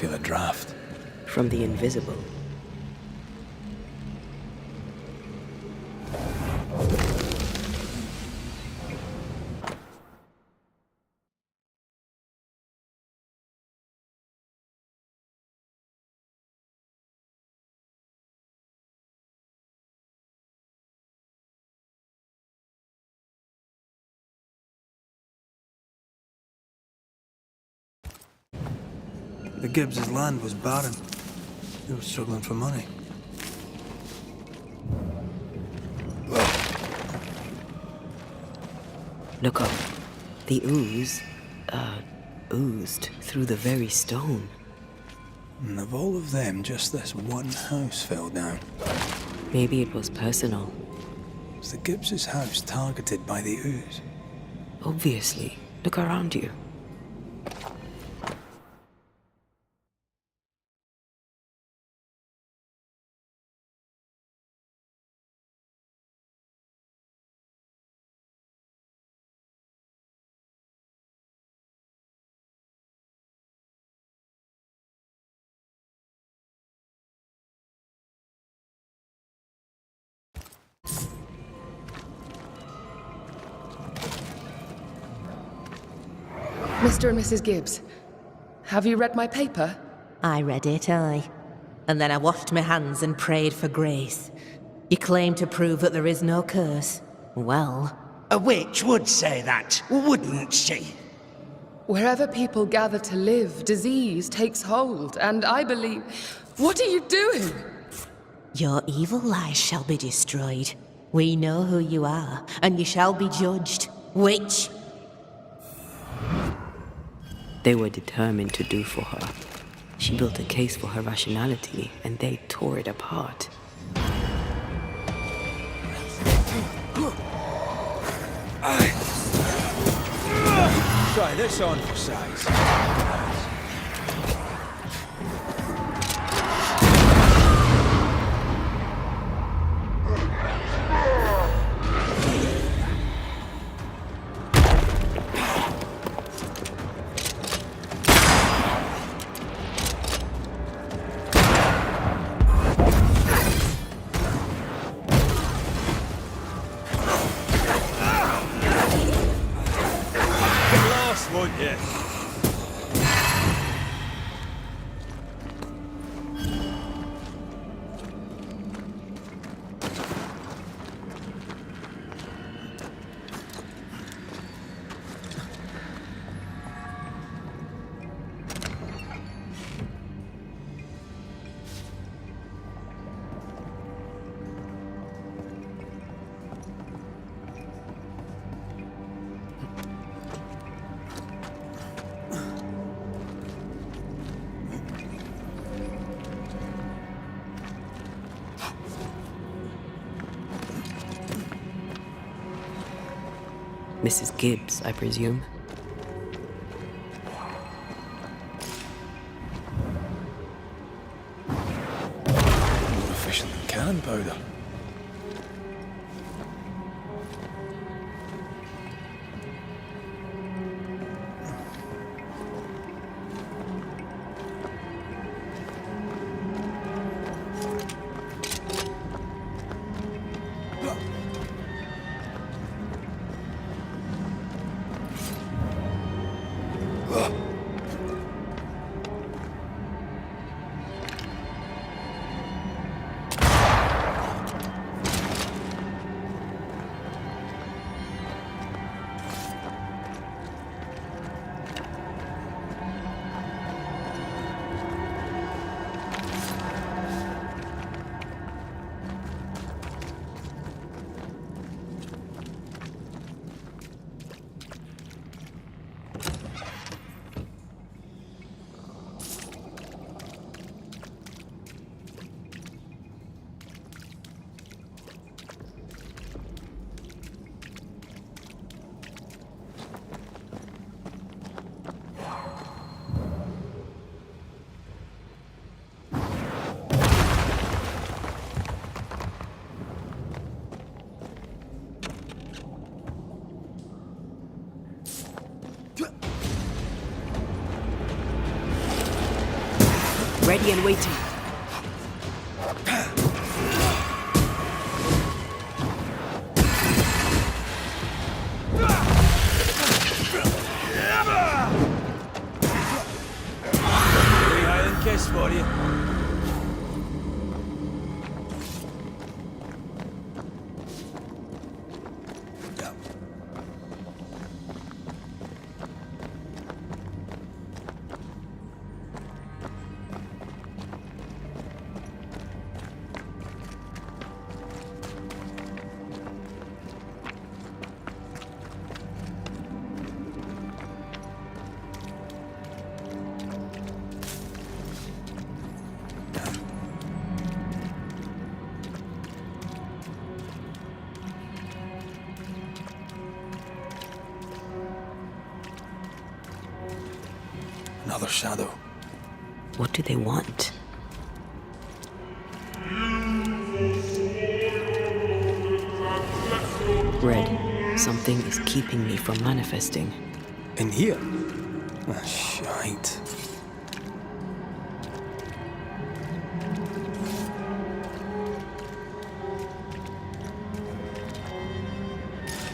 feel a draft. From the invisible. The Gibbs' land was barren. They were struggling for money. Look up. The ooze, oozed through the very stone. And of all of them, just this one house fell down. Maybe it was personal. Was the Gibbs' house targeted by the ooze? Obviously. Look around you. Mr. and Mrs. Gibbs, have you read my paper? I read it, aye. And then I washed my hands and prayed for grace. You claim to prove that there is no curse. Well... A witch would say that, wouldn't she? Wherever people gather to live, disease takes hold, and I believe... What are you doing? Your evil lies shall be destroyed. We know who you are, and you shall be judged. Witch! They were determined to do for her. She built a case for her rationality, and they tore it apart. Try this on for size. Won't you? Mrs. Gibbs, I presume. More efficient than cannon powder. Ready and waiting. Three Highland kiss for you. Another shadow. What do they want? Red, something is keeping me from manifesting. In here? Ah, shite.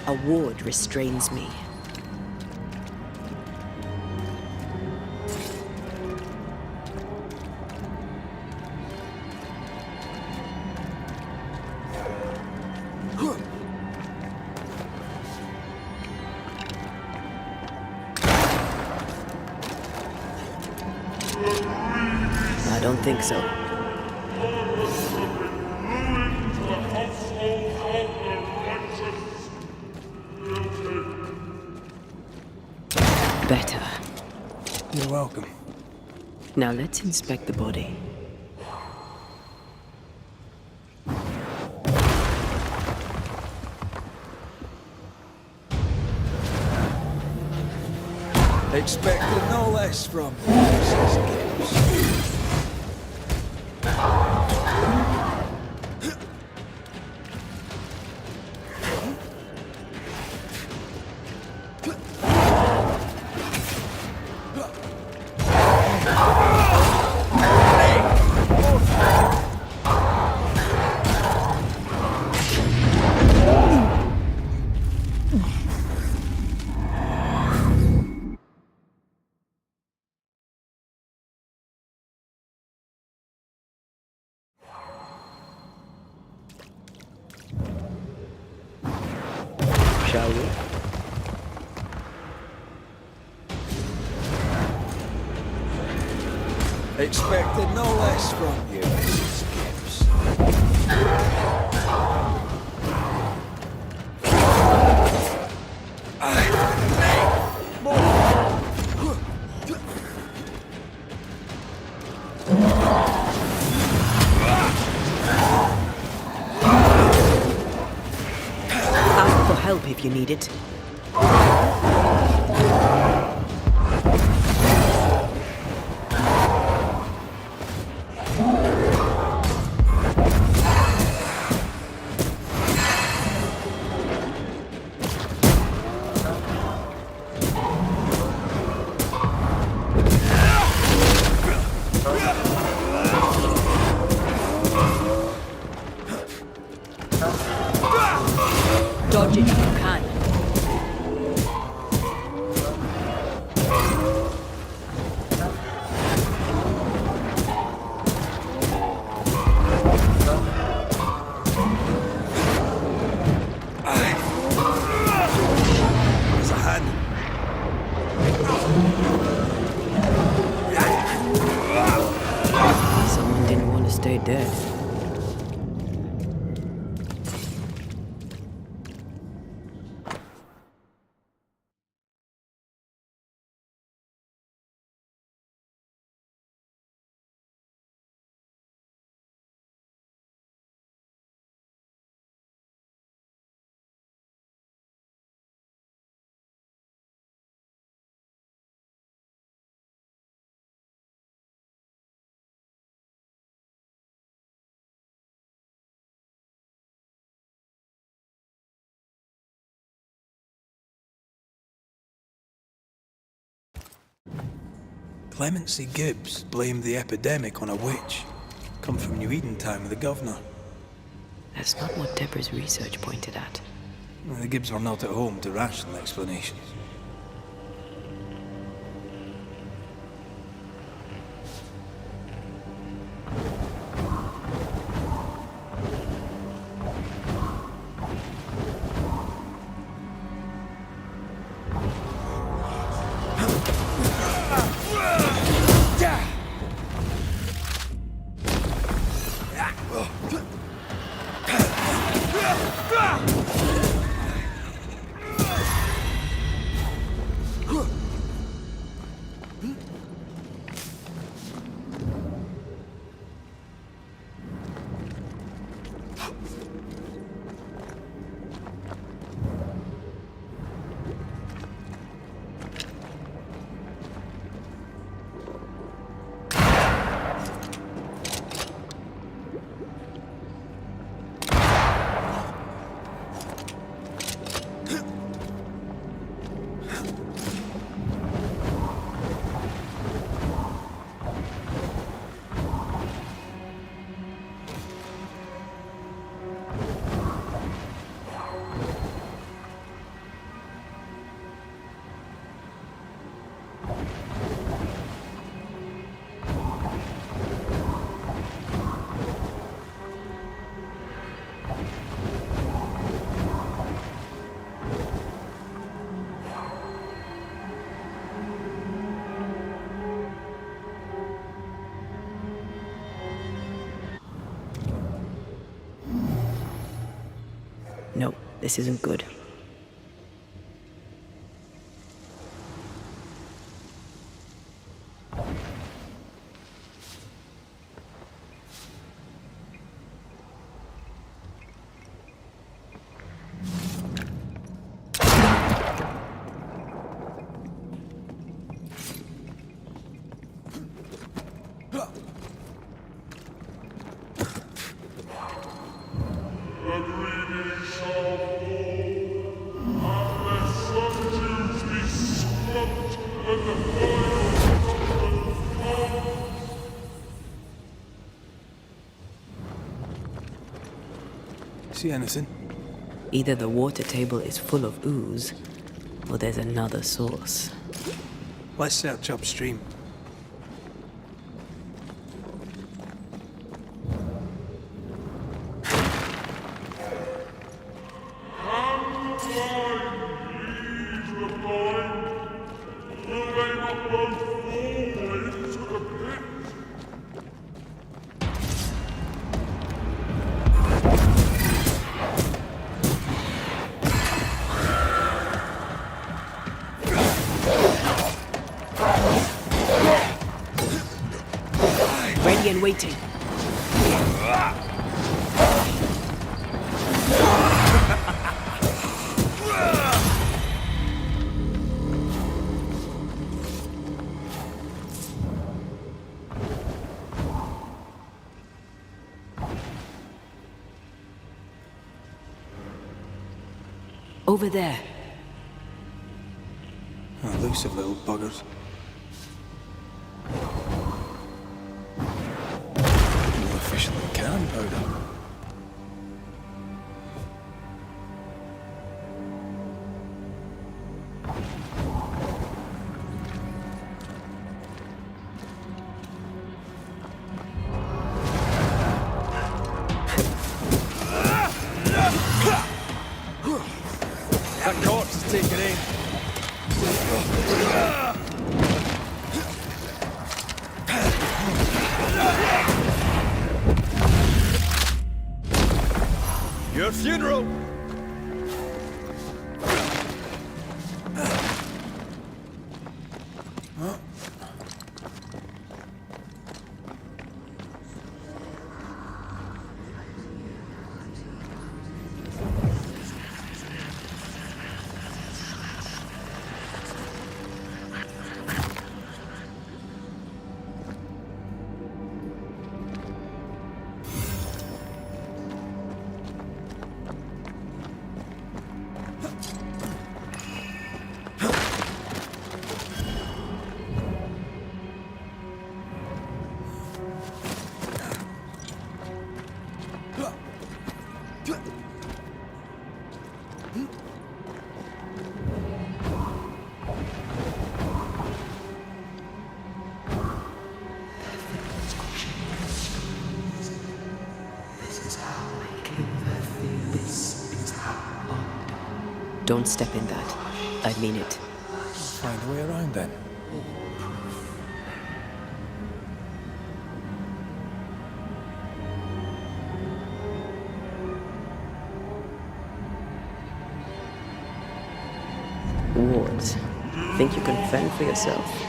A ward restrains me. I don't think so. Better. You're welcome. Now let's inspect the body. Expected no less from you. Shall we? Expected no less from you, Mrs. Gibbs. Ask for help if you need it. Dodge it if you can. There's a hand. Someone didn't want to stay dead. Clemency Gibbs blamed the epidemic on a witch. Come from New Eden Town with the governor. That's not what Deborah's research pointed at. The Gibbs were not at home to rational explanations. No, this isn't good. See anything? Either the water table is full of ooze, or there's another source. Let's search upstream. Ready and waiting. Over there. Elusive little buggers. More efficient than cannon powder. That corpse is taking aim. Your funeral! Don't step in that. I mean it. Find a way around then. Wards, think you can fend for yourself?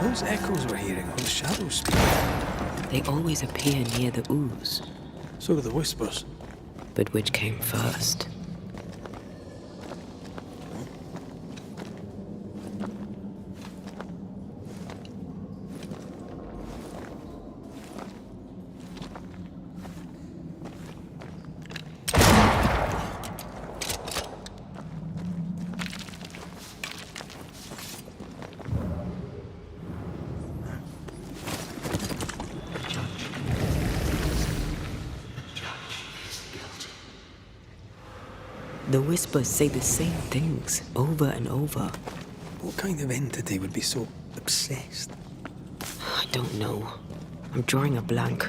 Those echoes we're hearing, those shadows speak. They always appear near the ooze. So do the whispers. But which came first? The whispers say the same things over and over. What kind of entity would be so obsessed? I don't know. I'm drawing a blank.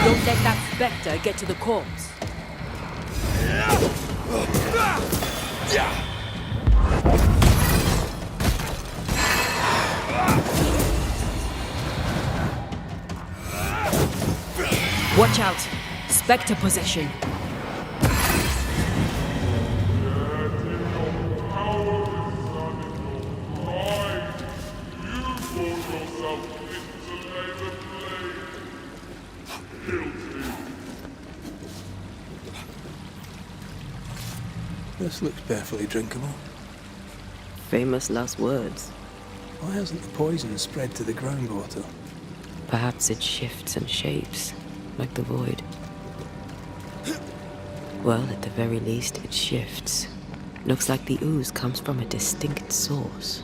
Don't let that spectre get to the corpse. Watch out! Spectre possession. This looks perfectly drinkable. Famous last words. Why hasn't the poison spread to the groundwater? Perhaps it shifts and shapes, like the void. Well, at the very least, it shifts. Looks like the ooze comes from a distinct source.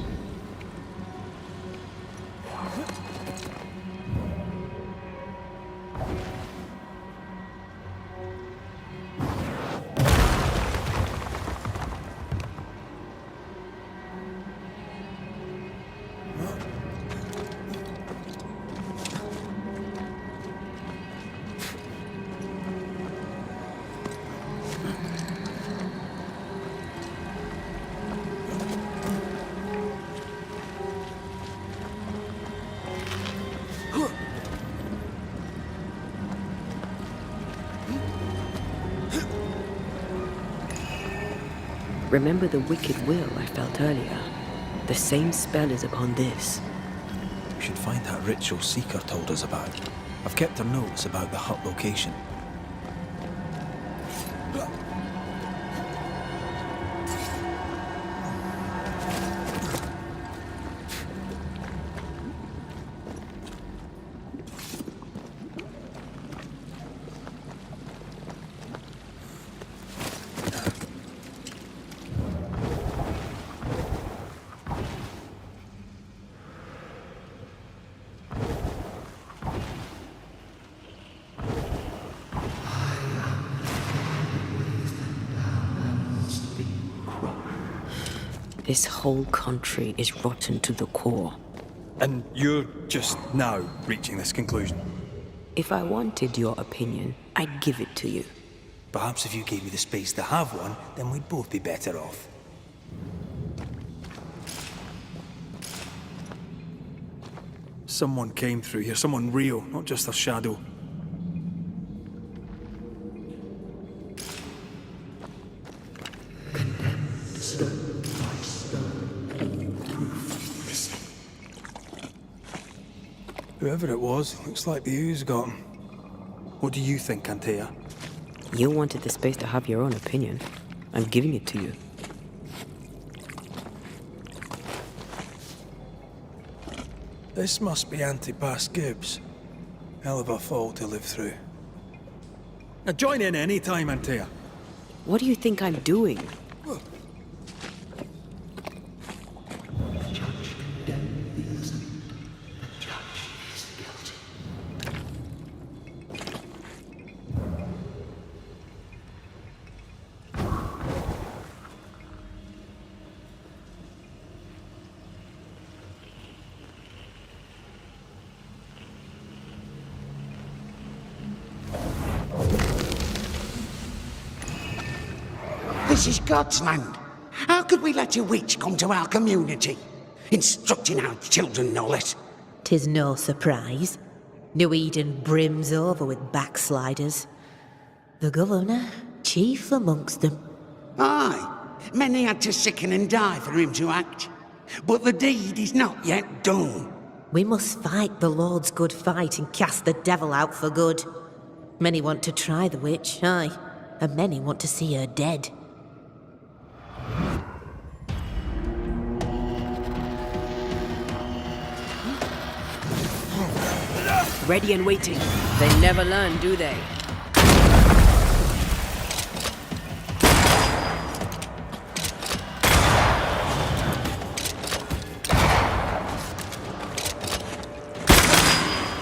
Remember the wicked will I felt earlier? The same spell is upon this. We should find that ritual Seeker told us about. I've kept her notes about the hut location. This whole country is rotten to the core. And you're just now reaching this conclusion? If I wanted your opinion, I'd give it to you. Perhaps if you gave me the space to have one, then we'd both be better off. Someone came through here, someone real, not just a shadow. Whoever it was, looks like the ooze got him. What do you think, Antea? You wanted the space to have your own opinion. I'm giving it to you. This must be Antipas Gibbs. Hell of a fall to live through. Now join in any time, Antea. What do you think I'm doing? This is God's land. How could we let a witch come to our community? Instructing our children, no less. 'Tis no surprise. New Eden brims over with backsliders. The governor, chief amongst them. Aye, many had to sicken and die for him to act. But the deed is not yet done. We must fight the Lord's good fight and cast the devil out for good. Many want to try the witch, aye, and many want to see her dead. Ready and waiting. They never learn, do they?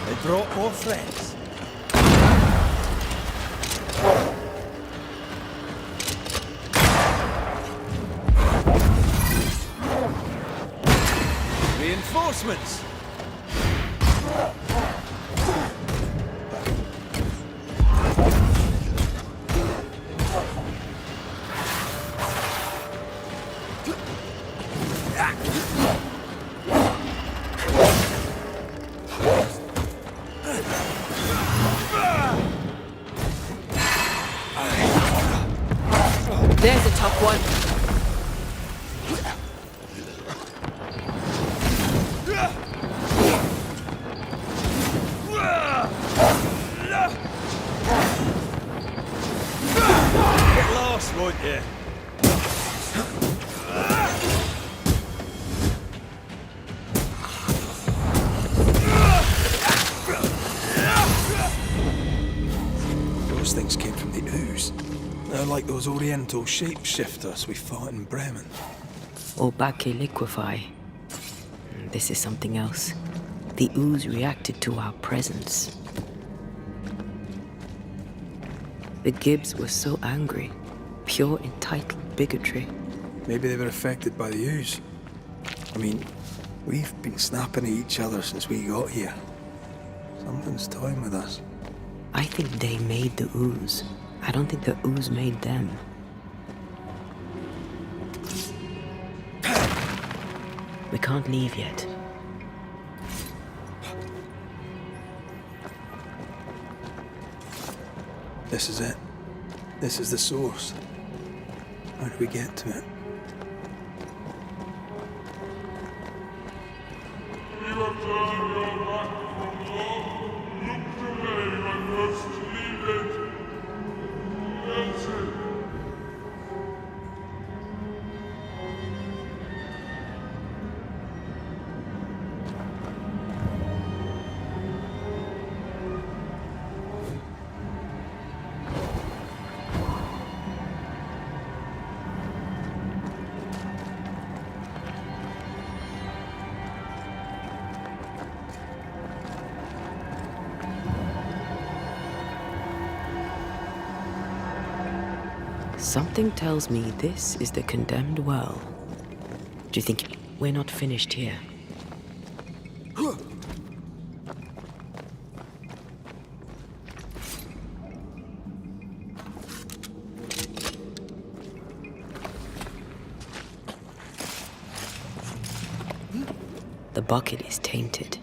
They brought more friends. Reinforcements! There's a tough one. Get lost, won't you? Those things came from the ooze. They're like those oriental shapeshifters we fought in Bremen. Obake liquefy. This is something else. The ooze reacted to our presence. The Gibbs were so angry. Pure entitled bigotry. Maybe they were affected by the ooze. I mean, we've been snapping at each other since we got here. Something's toying with us. I think they made the ooze. I don't think the ooze made them. We can't leave yet. This is it. This is the source. How do we get to it? Something tells me this is the condemned well. Do you think we're not finished here? The bucket is tainted.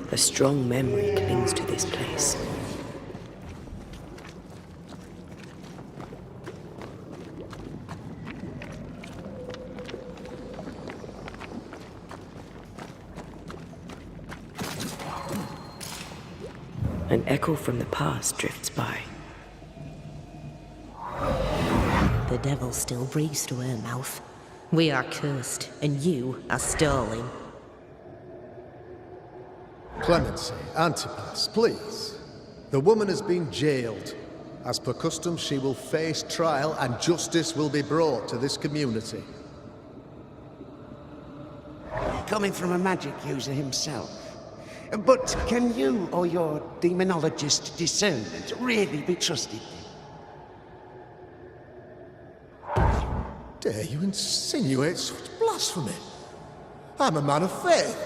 The A strong memory clings to this place. An echo from the past drifts by. The devil still breathes through her mouth. We are cursed, and you are stolen. Clemency, Antipas, please. The woman has been jailed. As per custom, she will face trial and justice will be brought to this community. Coming from a magic user himself. But can you or your demonologist discernment really be trusted? Dare you insinuate such blasphemy? I'm a man of faith.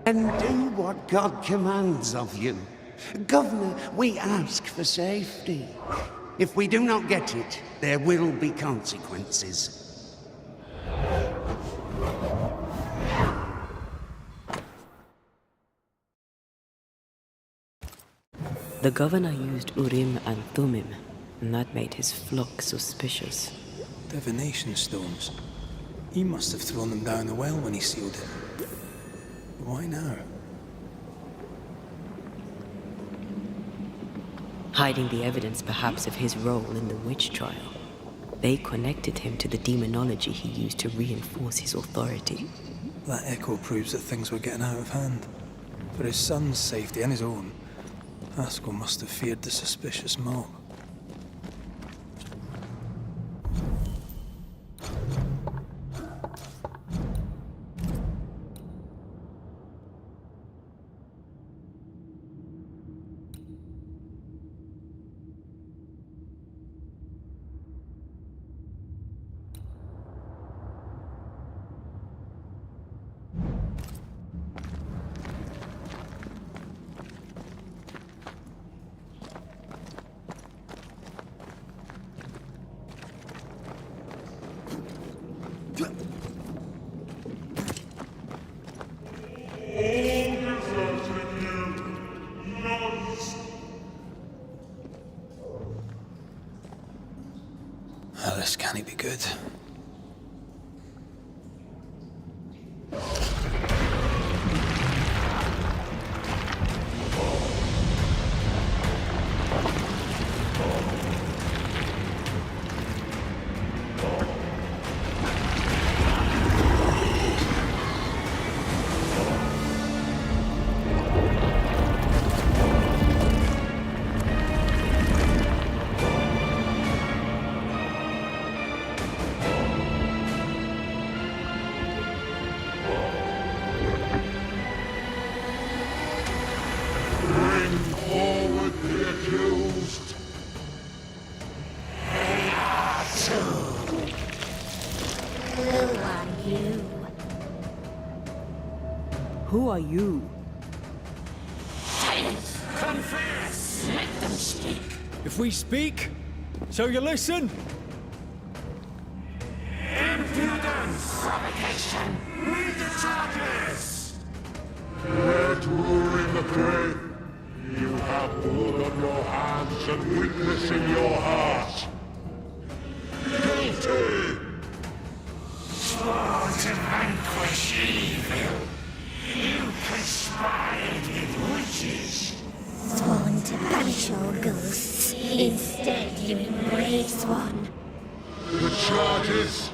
And do what God commands of you. Governor, we ask for safety. If we do not get it, there will be consequences. The governor used Urim and Thummim, and that made his flock suspicious. Divination stones. He must have thrown them down the well when he sealed it. Why now? Hiding the evidence perhaps of his role in the witch trial. They connected him to the demonology he used to reinforce his authority. That echo proves that things were getting out of hand. For his son's safety and his own, Haskell must have feared the suspicious mob. This can't be good. Who are you? Confess! Let them speak! If we speak, shall you listen? Impudence! Provocation! Read the charges! Let rule in the grave. You have blood on your hands and witness in your heart. Guilty! Sworn to vanquish evil. You conspired with witches. Sworn to banish all ghosts. Instead, you embrace one. The charges.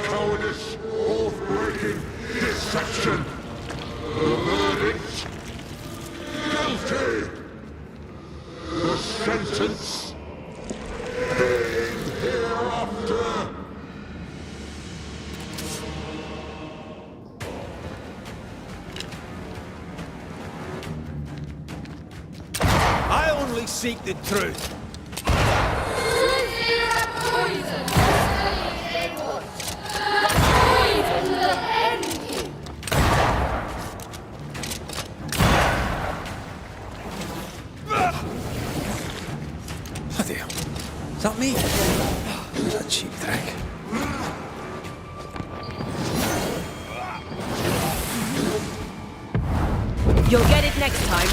Cowardice, oath-breaking, deception. The verdict. Guilty. The sentence. Pain hereafter. I only seek the truth. Bloody hell. Is that me? That's a cheap trick. You'll get it next time.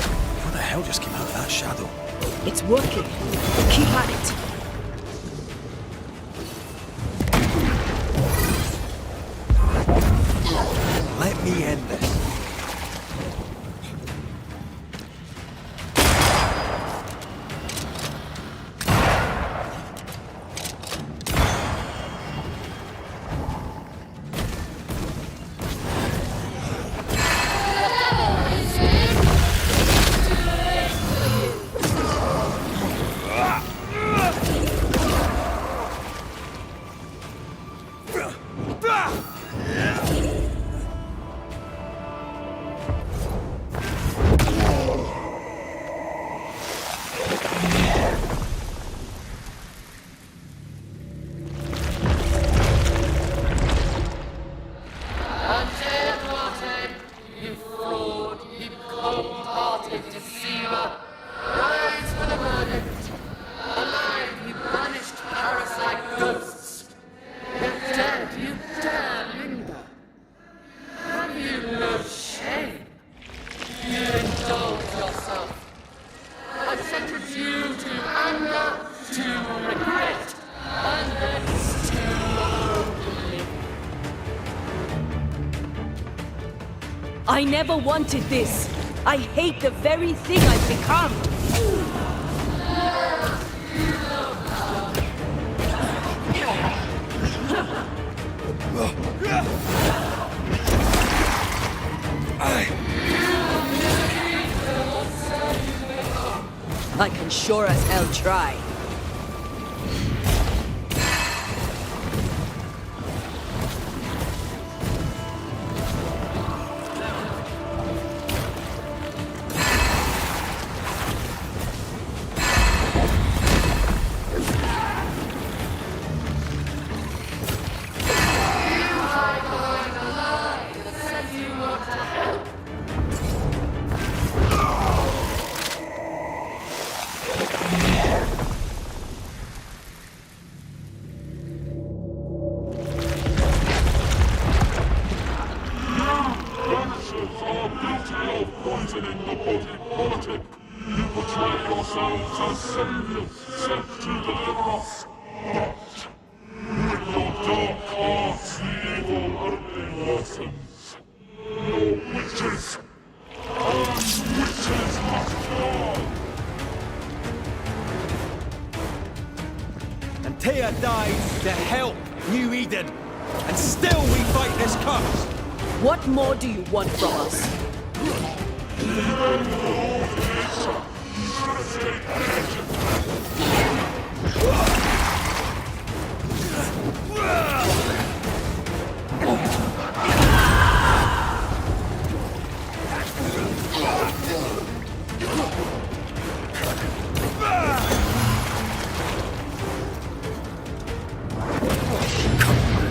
What the hell just came out of that shadow? It's working. Keep at it. Let me end this. I never wanted this. I hate the very thing I've become. I can sure as hell try. Poisoning the body politic. You portray yourselves as saviors sent to deliver us. But with your dark arts, the evil only worsens. Your witches must fall. And Tia died to help New Eden. And still we fight this curse. What more do you want from us?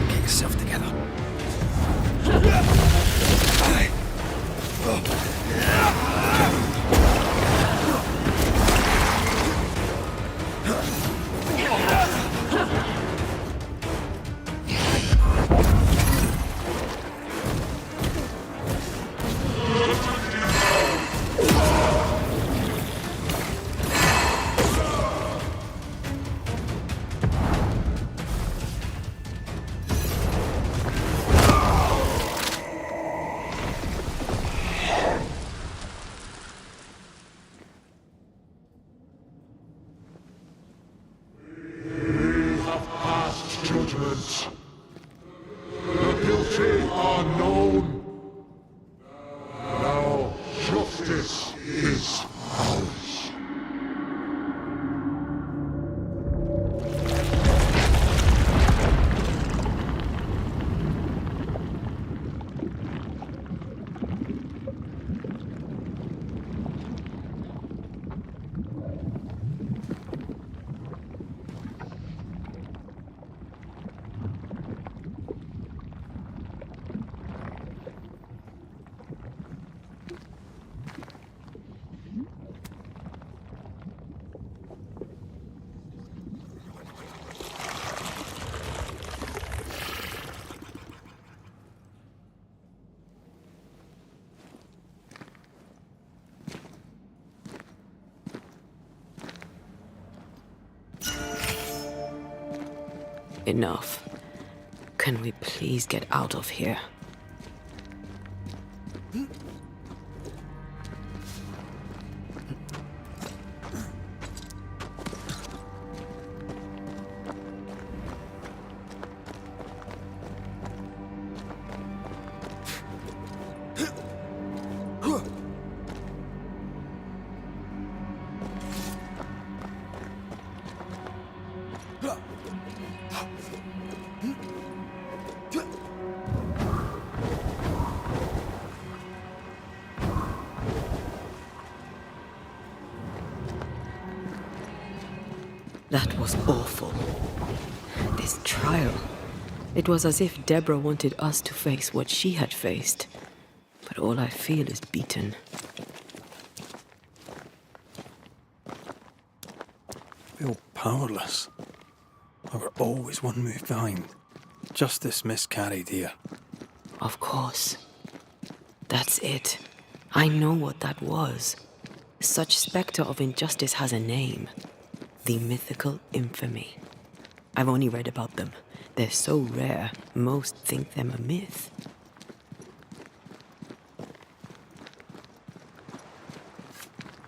Get yourself together. Enough. Can we please get out of here? That was awful. This trial. It was as if Deborah wanted us to face what she had faced. But all I feel is beaten. I feel powerless. I were always one move behind. Justice miscarried here. Of course. That's it. I know what that was. Such spectre of injustice has a name. The mythical infamy. I've only read about them. They're so rare, most think them a myth.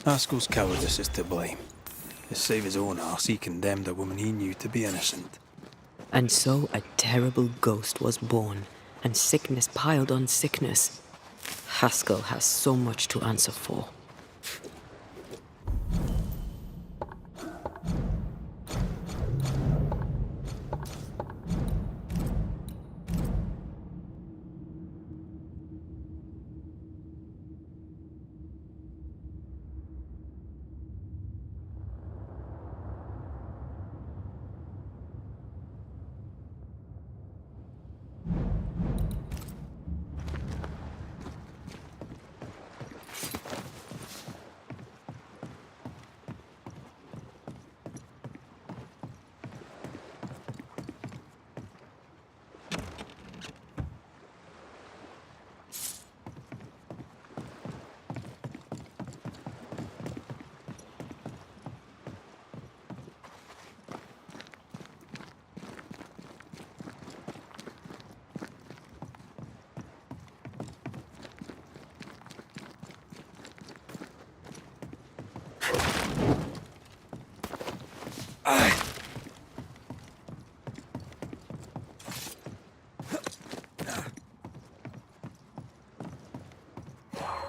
Haskell's cowardice is to blame. To save his own arse, he condemned a woman he knew to be innocent. And so a terrible ghost was born, and sickness piled on sickness. Haskell has so much to answer for.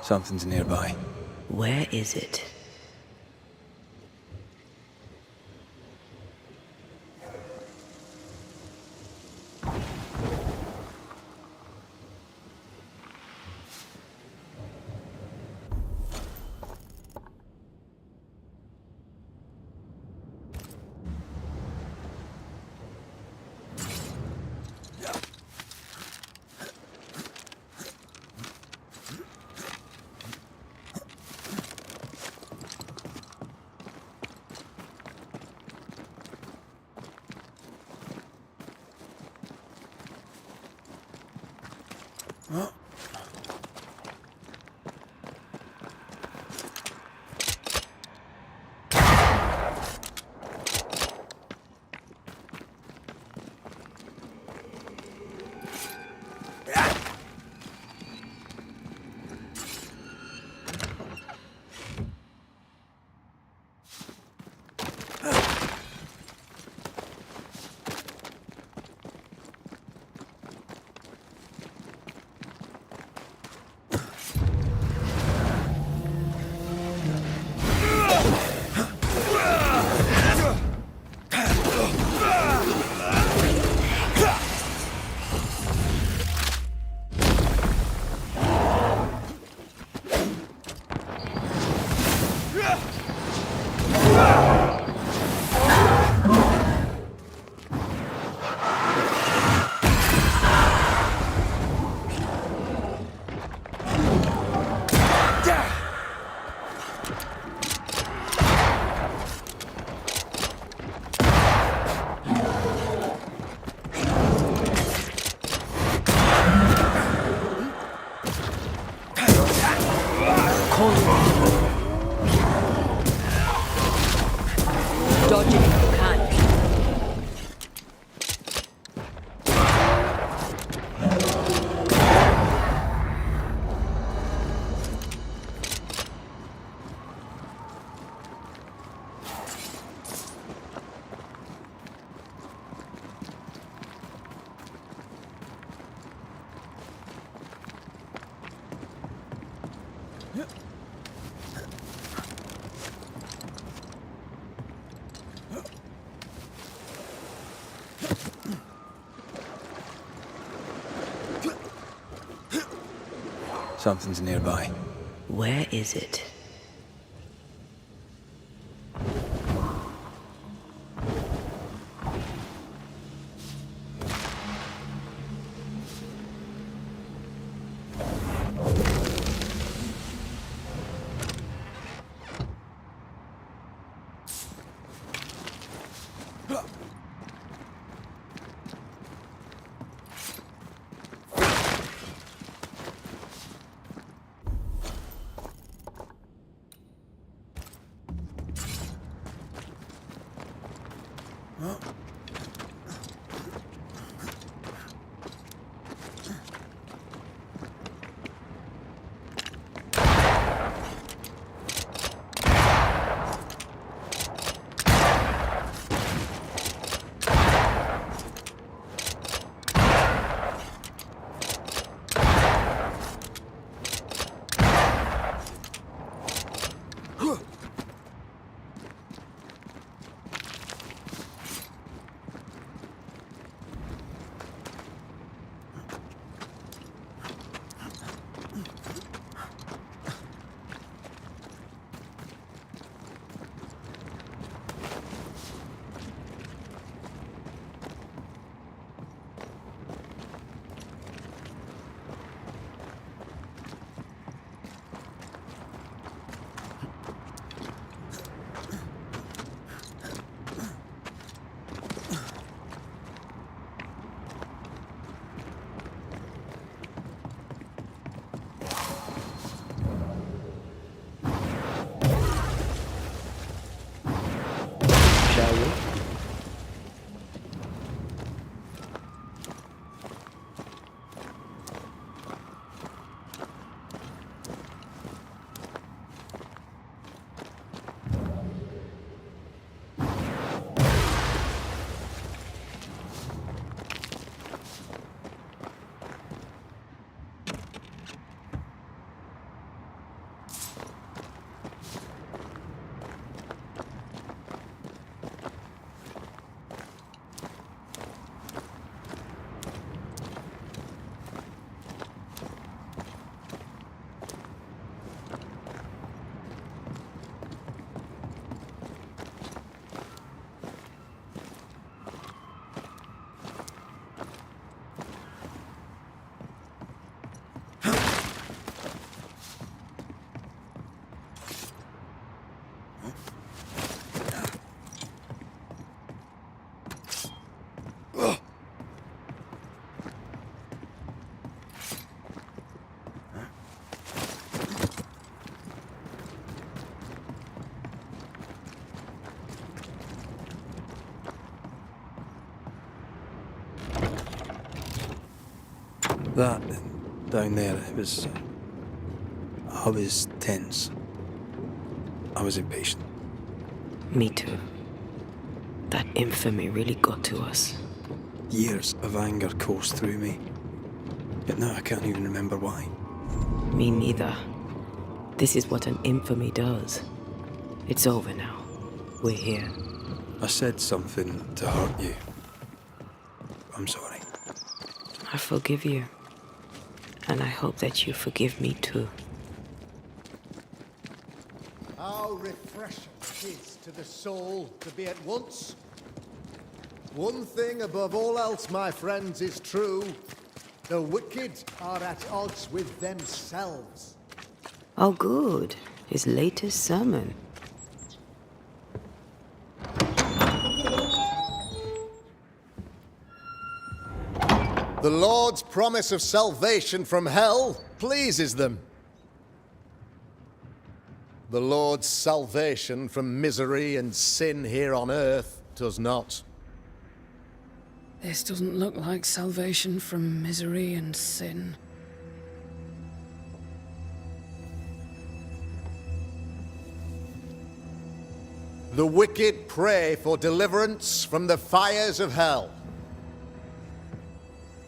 Something's nearby. Where is it? Something's nearby. Where is it? That down there, it was... I was tense. I was impatient. Me too. That infamy really got to us. Years of anger coursed through me. Yet now I can't even remember why. Me neither. This is what an infamy does. It's over now. We're here. I said something to hurt you. I'm sorry. I forgive you. And I hope that you forgive me too. How refreshing it is to the soul to be at once. One thing above all else, my friends, is true. The wicked are at odds with themselves. Oh, good. His latest sermon. The Lord's promise of salvation from hell pleases them. The Lord's salvation from misery and sin here on earth does not. This doesn't look like salvation from misery and sin. The wicked pray for deliverance from the fires of hell,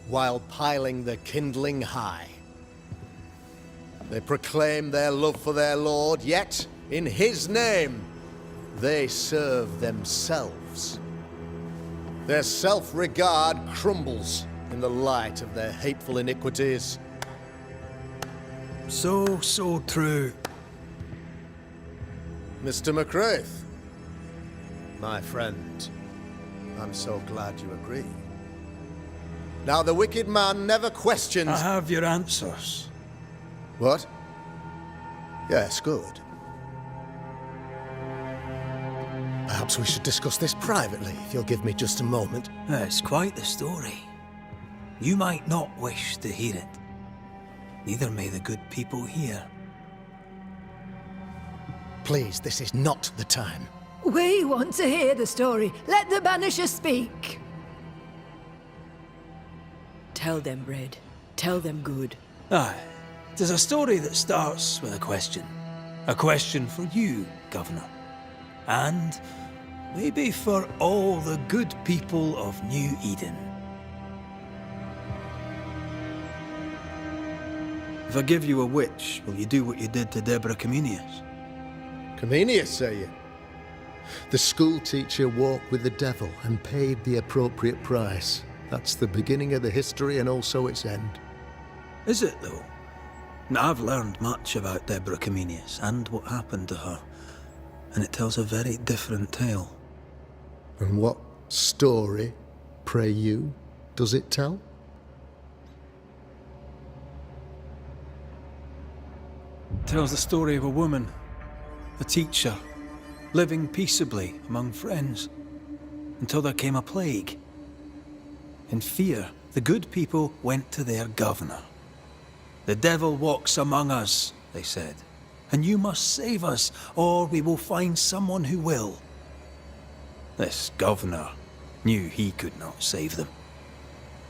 while piling the kindling high. They proclaim their love for their lord, yet, in his name, they serve themselves. Their self-regard crumbles in the light of their hateful iniquities. So true. Mr. McCraith, my friend, I'm so glad you agree. Now, the wicked man never questions... I have your answers. What? Yes, good. Perhaps we should discuss this privately, if you'll give me just a moment. It's quite the story. You might not wish to hear it. Neither may the good people here. Please, this is not the time. We want to hear the story. Let the Banisher speak. Tell them, Red. Tell them good. Aye. It is a story that starts with a question. A question for you, Governor. And maybe for all the good people of New Eden. If I give you a witch, will you do what you did to Deborah Comenius? Comenius, say you? The school teacher walked with the devil and paid the appropriate price. That's the beginning of the history and also its end. Is it, though? Now, I've learned much about Deborah Comenius and what happened to her, and it tells a very different tale. And what story, pray you, does it tell? It tells the story of a woman, a teacher, living peaceably among friends, until there came a plague. In fear, the good people went to their governor. "The devil walks among us," they said, "and you must save us, or we will find someone who will." This governor knew he could not save them.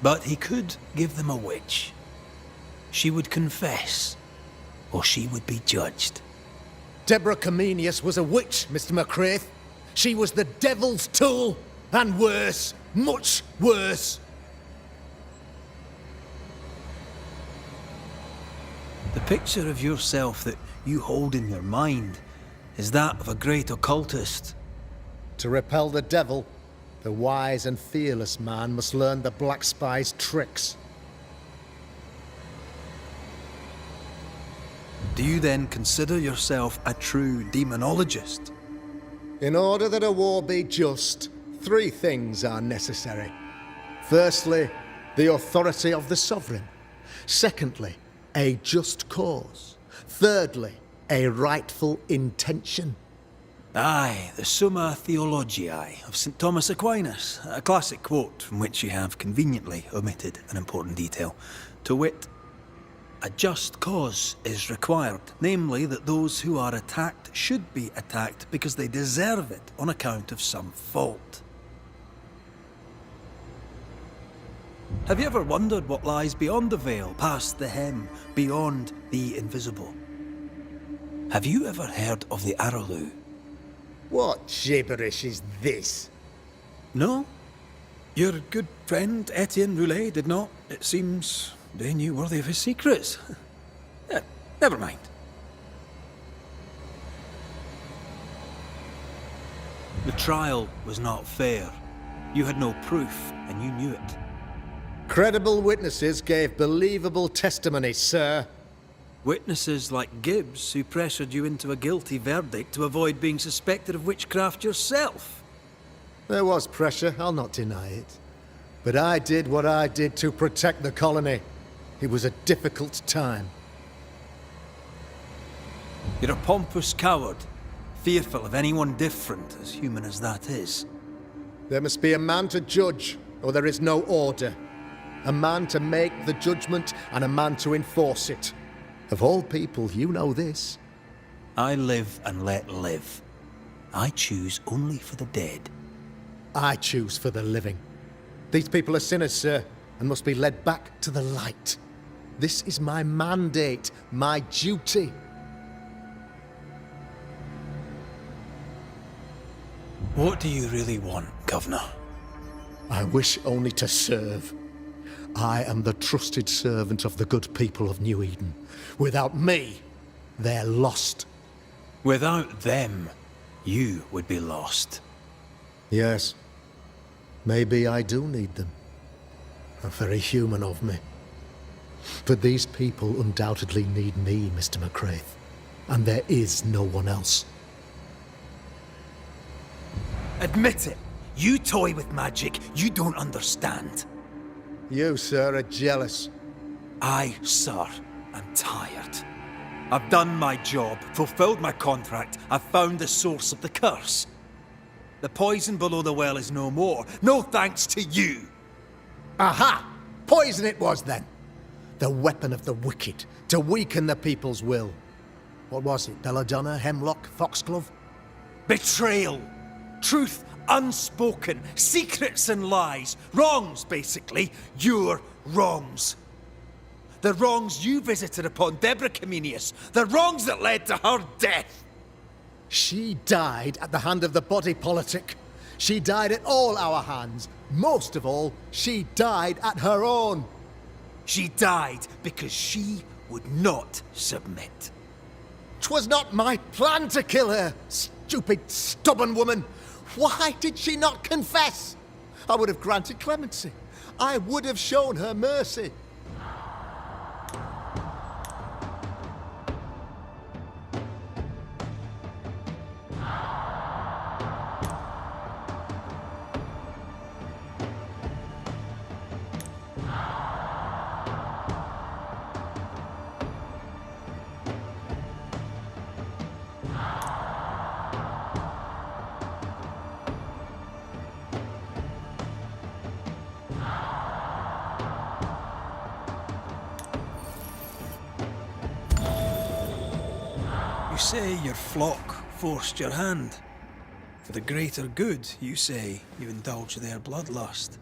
But he could give them a witch. She would confess, or she would be judged. Deborah Comenius was a witch, Mr. McCraith. She was the devil's tool, and worse, much worse. The picture of yourself that you hold in your mind is that of a great occultist. To repel the devil, the wise and fearless man must learn the Black Spy's tricks. Do you then consider yourself a true demonologist? In order that a war be just, 3 things are necessary. Firstly, the authority of the sovereign. Secondly, a just cause. Thirdly, a rightful intention. Aye, the Summa Theologiae of St. Thomas Aquinas, a classic quote from which you have conveniently omitted an important detail. To wit, a just cause is required, namely that those who are attacked should be attacked because they deserve it on account of some fault. Have you ever wondered what lies beyond the veil, past the hem, beyond the invisible? Have you ever heard of the Arrowloo? What gibberish is this? No? Your good friend Etienne Roulet did not, it seems, deign you worthy of his secrets. Never mind. The trial was not fair. You had no proof, and you knew it. Credible witnesses gave believable testimony, sir. Witnesses like Gibbs, who pressured you into a guilty verdict to avoid being suspected of witchcraft yourself. There was pressure, I'll not deny it. But I did what I did to protect the colony. It was a difficult time. You're a pompous coward, fearful of anyone different, as human as that is. There must be a man to judge, or there is no order. A man to make the judgment, and a man to enforce it. Of all people, you know this. I live and let live. I choose only for the dead. I choose for the living. These people are sinners, sir, and must be led back to the light. This is my mandate, my duty. What do you really want, Governor? I wish only to serve. I am the trusted servant of the good people of New Eden. Without me, they're lost. Without them, you would be lost. Yes. Maybe I do need them. Very human of me. But these people undoubtedly need me, Mr. McCraith. And there is no one else. Admit it. You toy with magic you don't understand. You, sir, are jealous. I, sir, am tired. I've done my job, fulfilled my contract, I've found the source of the curse. The poison below the well is no more, no thanks to you. Aha! Poison it was then. The weapon of the wicked, to weaken the people's will. What was it? Belladonna, hemlock, foxglove? Betrayal. Truth unspoken. Secrets and lies. Wrongs, basically. Your wrongs. The wrongs you visited upon Deborah Comenius. The wrongs that led to her death. She died at the hand of the body politic. She died at all our hands. Most of all, she died at her own. She died because she would not submit. 'Twas not my plan to kill her, stupid, stubborn woman. Why did she not confess? I would have granted clemency. I would have shown her mercy. You say your flock forced your hand. For the greater good, you say you indulged their bloodlust.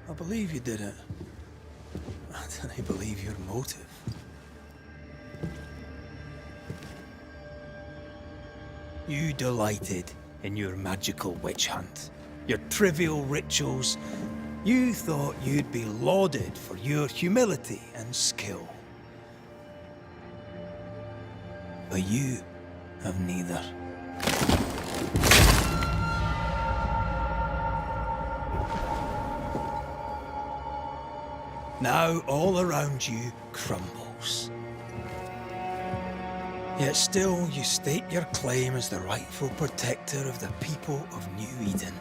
I believe you did it. I don't believe your motive. You delighted in your magical witch hunt, your trivial rituals. You thought you'd be lauded for your humility and skill. But you have neither. Now all around you crumbles. Yet still you state your claim as the rightful protector of the people of New Eden.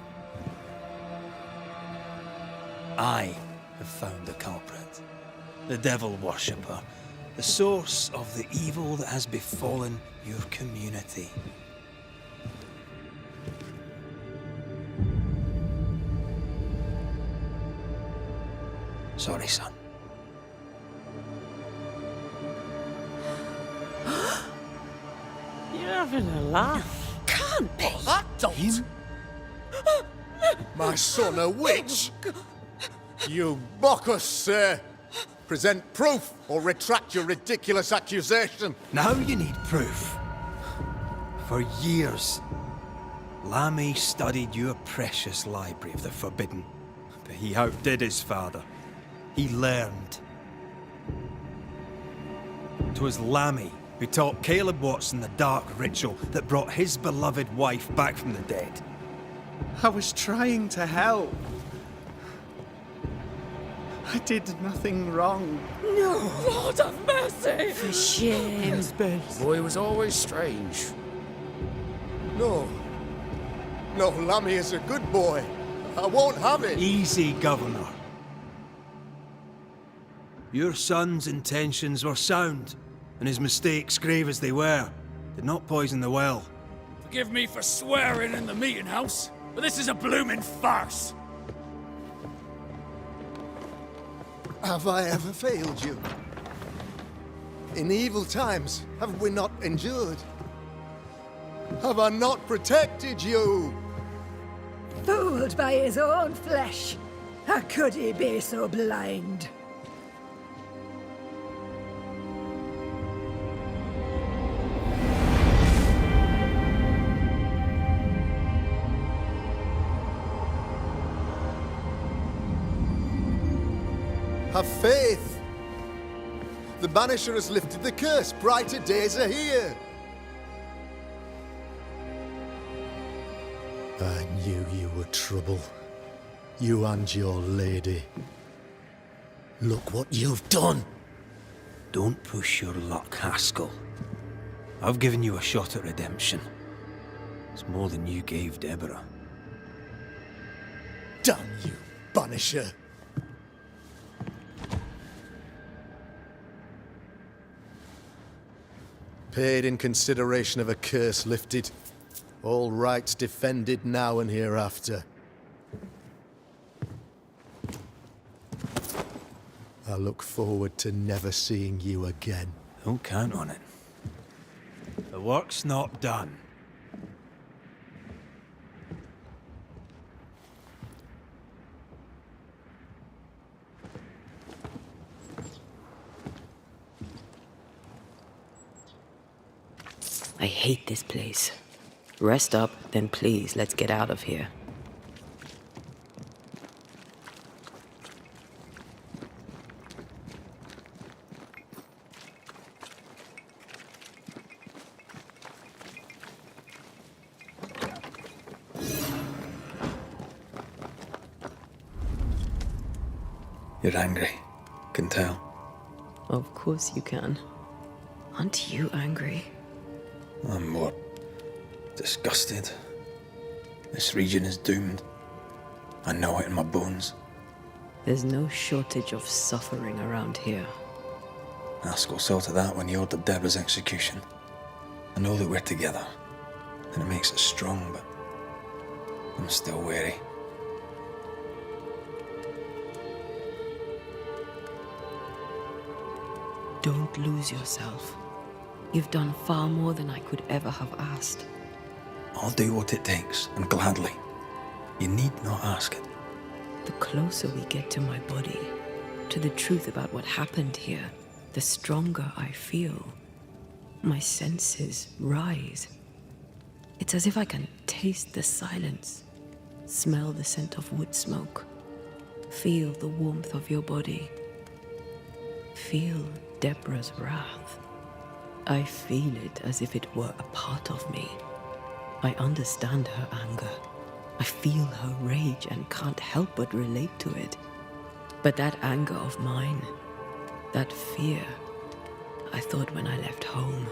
I have found the culprit, the devil worshipper, the source of the evil that has befallen your community. Sorry, son. You're having a laugh. Can't be. That don't. My son, a witch. You mock us, sir. Present proof or retract your ridiculous accusation. Now you need proof. For years, Lammy studied your precious library of the forbidden, but he outdid his father. He learned. 'Twas Lammy who taught Caleb Watson the dark ritual that brought his beloved wife back from the dead. I was trying to help. I did nothing wrong. No, Lord have mercy. For shame. Boy was always strange. No. No, Lammy is a good boy. I won't have it. Easy, Governor. Your son's intentions were sound, and his mistakes, grave as they were, did not poison the well. Forgive me for swearing in the meeting house, but this is a blooming farce. Have I ever failed you? In evil times, have we not endured? Have I not protected you? Fooled by his own flesh. How could he be so blind? Have faith! The Banisher has lifted the curse. Brighter days are here. I knew you were trouble. You and your lady. Look what you've done! Don't push your luck, Haskell. I've given you a shot at redemption. It's more than you gave Deborah. Damn you, Banisher! Paid in consideration of a curse lifted. All rights defended now and hereafter. I look forward to never seeing you again. Don't count on it. The work's not done. I hate this place. Rest up, then please, let's get out of here. You're angry. Can tell. Of course you can. Aren't you angry? I'm more disgusted. This region is doomed. I know it in my bones. There's no shortage of suffering around here. Haskell saw to that when he ordered Deborah's execution. I know that we're together, and it makes us strong, but I'm still wary. Don't lose yourself. You've done far more than I could ever have asked. I'll do what it takes, and gladly. You need not ask it. The closer we get to my body, to the truth about what happened here, the stronger I feel. My senses rise. It's as if I can taste the silence, smell the scent of wood smoke, feel the warmth of your body, feel Deborah's wrath. I feel it as if it were a part of me. I understand her anger. I feel her rage and can't help but relate to it. But that anger of mine, that fear, I thought when I left home,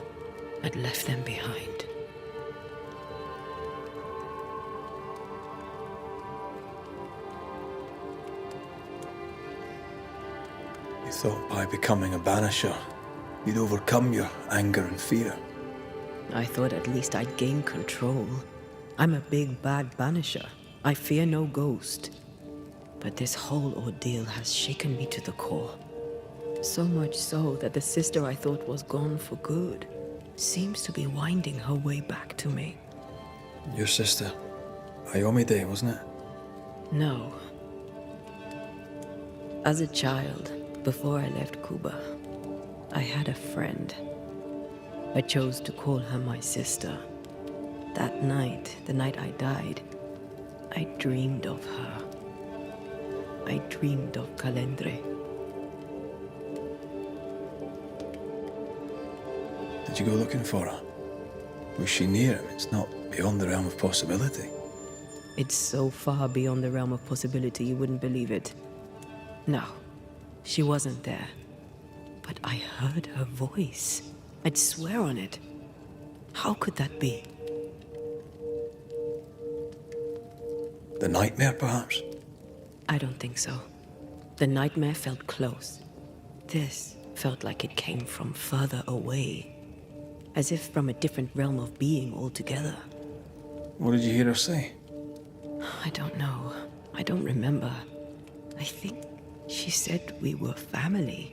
I'd left them behind. You thought by becoming a Banisher, you'd overcome your anger and fear. I thought at least I'd gain control. I'm a big, bad Banisher. I fear no ghost. But this whole ordeal has shaken me to the core. So much so that the sister I thought was gone for good seems to be winding her way back to me. Your sister, Ayomide, wasn't it? No. As a child, before I left Cuba, I had a friend. I chose to call her my sister. That night, the night I died, I dreamed of her. I dreamed of Calendre. Did you go looking for her? Was she near him? It's not beyond the realm of possibility. It's so far beyond the realm of possibility you wouldn't believe it. No, she wasn't there. But I heard her voice. I'd swear on it. How could that be? The nightmare, perhaps? I don't think so. The nightmare felt close. This felt like it came from further away. As if from a different realm of being altogether. What did you hear her say? I don't know. I don't remember. I think she said we were family.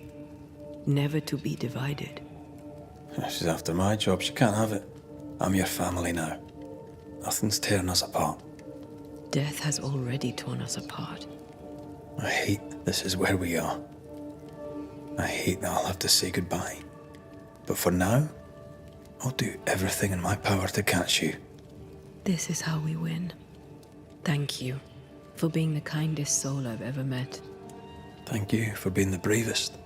Never to be divided. She's after my job. She can't have it. I'm your family now. Nothing's tearing us apart. Death has already torn us apart. I hate this is where we are. I hate that I'll have to say goodbye. But for now, I'll do everything in my power to catch you. This is how we win. Thank you for being the kindest soul I've ever met. Thank you for being the bravest.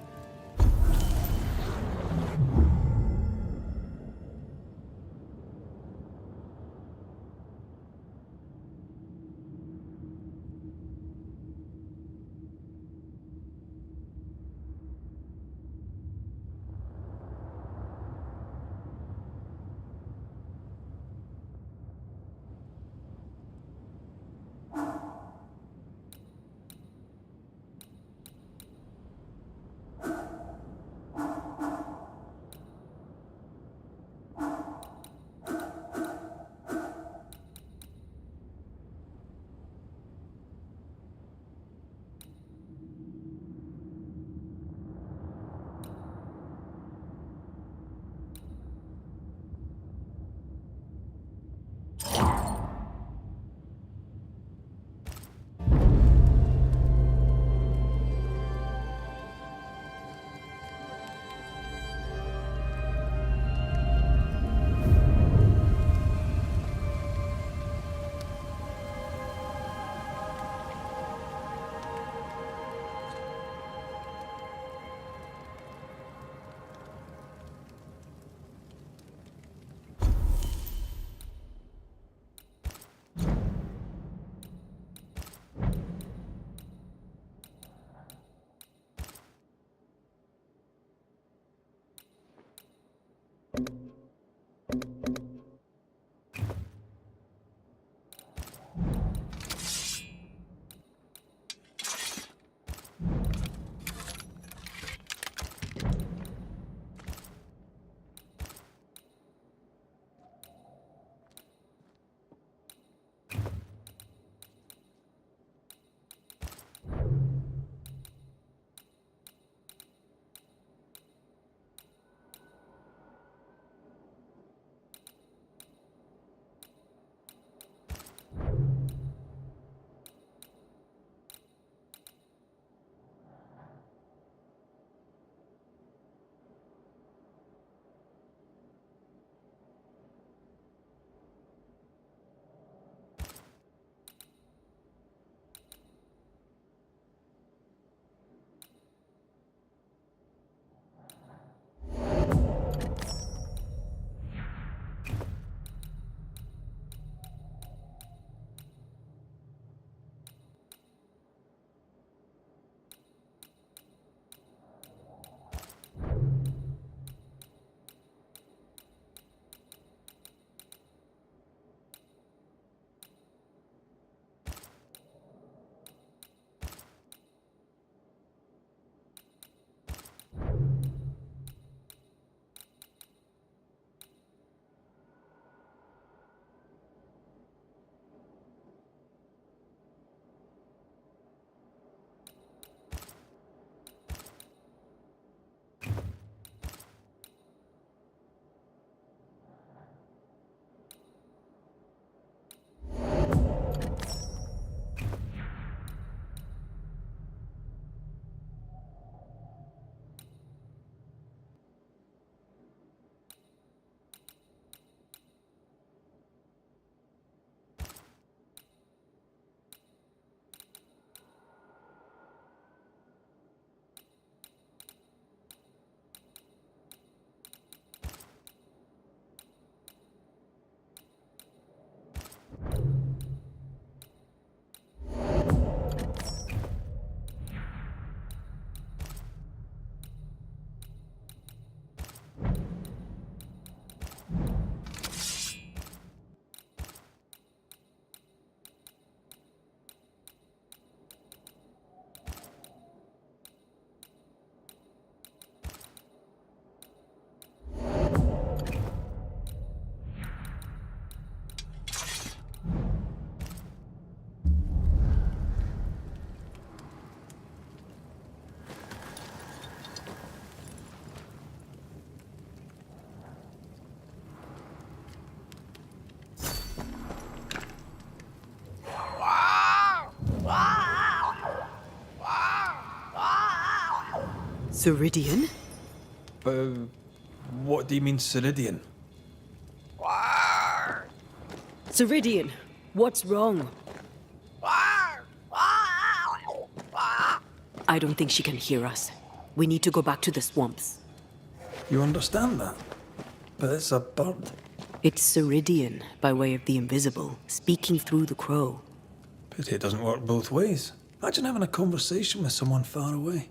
Ceridian? What do you mean, Ceridian? Ceridian, what's wrong? I don't think she can hear us. We need to go back to the swamps. You understand that? But it's a bird. It's Ceridian, by way of the invisible, speaking through the crow. Pity it doesn't work both ways. Imagine having a conversation with someone far away.